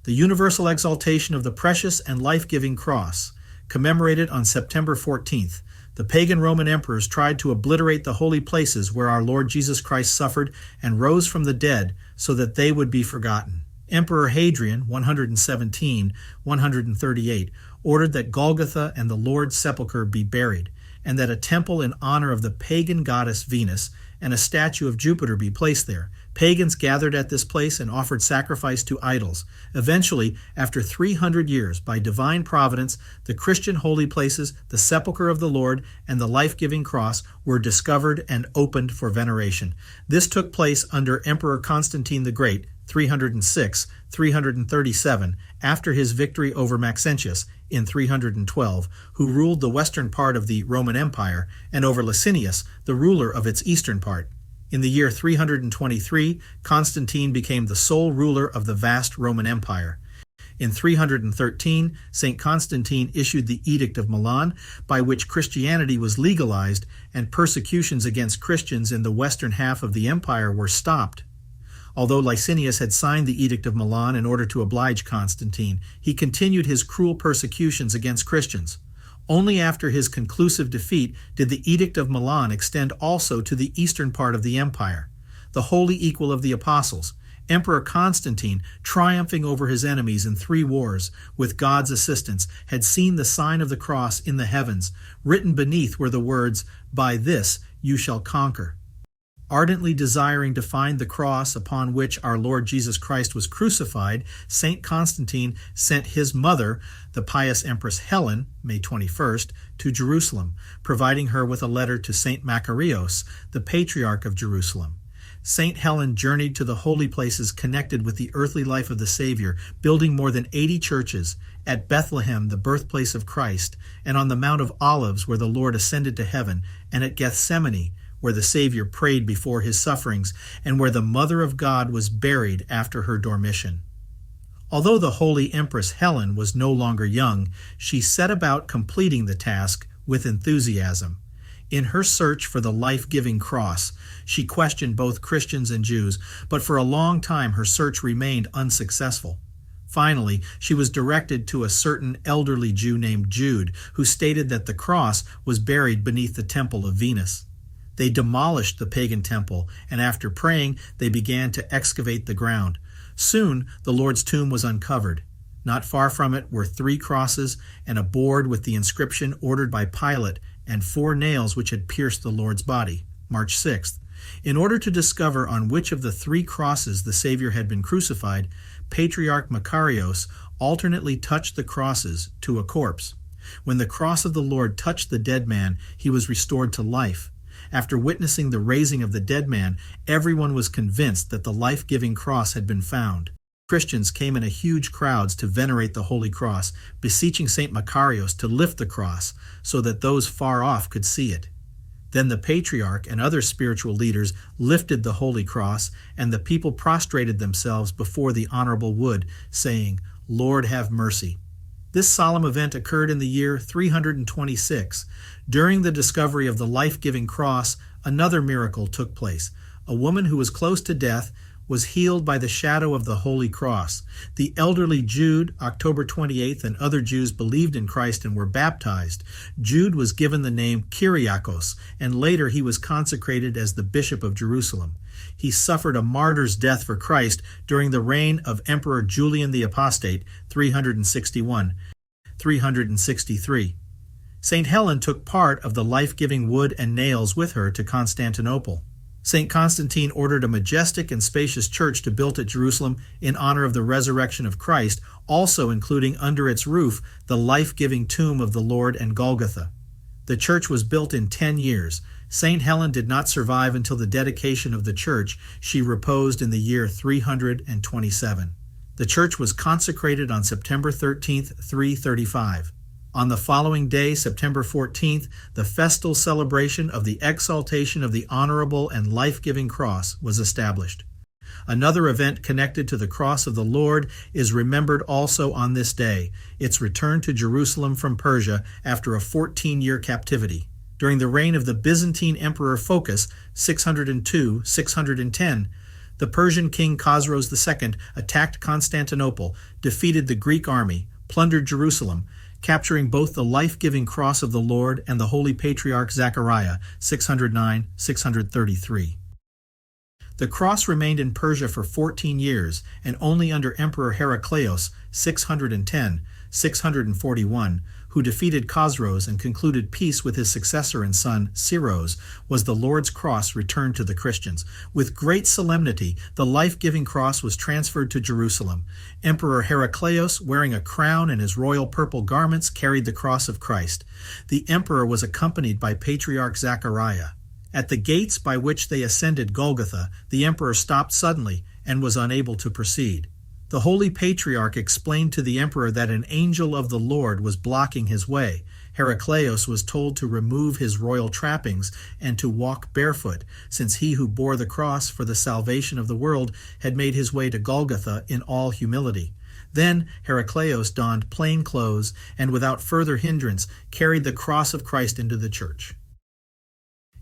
The universal exaltation of the precious and life-giving cross, commemorated on September 14th. The pagan Roman emperors tried to obliterate the holy places where our Lord Jesus Christ suffered and rose from the dead so that they would be forgotten. Emperor Hadrian, 117-138, ordered that Golgotha and the Lord's sepulchre be buried, and that a temple in honor of the pagan goddess Venus and a statue of Jupiter be placed there. Pagans gathered at this place and offered sacrifice to idols. Eventually, after 300 years, by divine providence, the Christian holy places, the sepulchre of the Lord, and the life-giving cross were discovered and opened for veneration. This took place under Emperor Constantine the Great, 306-337, after his victory over Maxentius in 312, who ruled the western part of the Roman Empire, and over Licinius, the ruler of its eastern part. In the year 323, Constantine became the sole ruler of the vast Roman Empire. In 313, St. Constantine issued the Edict of Milan, by which Christianity was legalized and persecutions against Christians in the western half of the empire were stopped. Although Licinius had signed the Edict of Milan in order to oblige Constantine, he continued his cruel persecutions against Christians. Only after his conclusive defeat did the Edict of Milan extend also to the eastern part of the empire. The holy equal of the apostles, Emperor Constantine, triumphing over his enemies in 3 wars, with God's assistance, had seen the sign of the cross in the heavens. Written beneath were the words, "By this you shall conquer." Ardently desiring to find the cross upon which our Lord Jesus Christ was crucified, St. Constantine sent his mother, the pious Empress Helen, May 21st, to Jerusalem, providing her with a letter to St. Macarius, the Patriarch of Jerusalem. St. Helen journeyed to the holy places connected with the earthly life of the Savior, building more than 80 churches, at Bethlehem, the birthplace of Christ, and on the Mount of Olives, where the Lord ascended to heaven, and at Gethsemane, where the Savior prayed before his sufferings, and where the Mother of God was buried after her dormition. Although the holy Empress Helen was no longer young, she set about completing the task with enthusiasm. In her search for the life-giving cross, she questioned both Christians and Jews, but for a long time her search remained unsuccessful. Finally, she was directed to a certain elderly Jew named Jude, who stated that the cross was buried beneath the temple of Venus. They demolished the pagan temple, and after praying, they began to excavate the ground. Soon, the Lord's tomb was uncovered. Not far from it were 3 crosses and a board with the inscription ordered by Pilate and 4 nails which had pierced the Lord's body. March 6th. In order to discover on which of the 3 crosses the Savior had been crucified, Patriarch Macarius alternately touched the crosses to a corpse. When the cross of the Lord touched the dead man, he was restored to life. After witnessing the raising of the dead man, everyone was convinced that the life-giving cross had been found. Christians came in huge crowds to venerate the Holy Cross, beseeching St. Macarius to lift the cross so that those far off could see it. Then the Patriarch and other spiritual leaders lifted the Holy Cross, and the people prostrated themselves before the honorable wood, saying, "Lord, have mercy." This solemn event occurred in the year 326. During the discovery of the life-giving cross, another miracle took place. A woman who was close to death was healed by the shadow of the Holy Cross. The elderly Jude, October 28th, and other Jews believed in Christ and were baptized. Jude was given the name Kyriakos, and later he was consecrated as the Bishop of Jerusalem. He suffered a martyr's death for Christ during the reign of Emperor Julian the Apostate, 361-363. St. Helen took part of the life-giving wood and nails with her to Constantinople. St. Constantine ordered a majestic and spacious church to be built at Jerusalem in honor of the resurrection of Christ, also including under its roof the life-giving tomb of the Lord and Golgotha. The church was built in 10 years. St. Helen did not survive until the dedication of the church. She reposed in the year 327. The church was consecrated on September 13th, 335. On the following day, September 14th, the festal celebration of the Exaltation of the Honorable and Life-Giving Cross was established. Another event connected to the cross of the Lord is remembered also on this day, its return to Jerusalem from Persia after a 14-year captivity. During the reign of the Byzantine Emperor Phocas, 602-610, The Persian king Khosroes II attacked Constantinople, defeated the Greek army, plundered Jerusalem, capturing both the life-giving cross of the Lord and the Holy Patriarch Zechariah, 609-633. The cross remained in Persia for 14 years, and only under Emperor Heraclius, 610-641, who defeated Khosroes and concluded peace with his successor and son, Cyrus, was the Lord's cross returned to the Christians. With great solemnity, the life-giving cross was transferred to Jerusalem. Emperor Heraclius, wearing a crown and his royal purple garments, carried the cross of Christ. The emperor was accompanied by Patriarch Zechariah. At the gates by which they ascended Golgotha, the emperor stopped suddenly and was unable to proceed. The Holy Patriarch explained to the emperor that an angel of the Lord was blocking his way. Heraclius was told to remove his royal trappings and to walk barefoot, since he who bore the cross for the salvation of the world had made his way to Golgotha in all humility. Then Heraclius donned plain clothes and without further hindrance carried the cross of Christ into the church.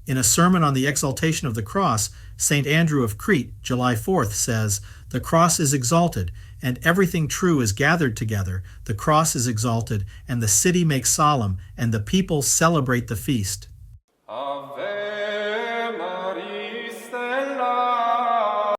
In a sermon on the Exaltation of the Cross, St. Andrew of Crete, July 4th, says, "The cross is exalted, and everything true is gathered together. The cross is exalted, and the city makes solemn, and the people celebrate the feast."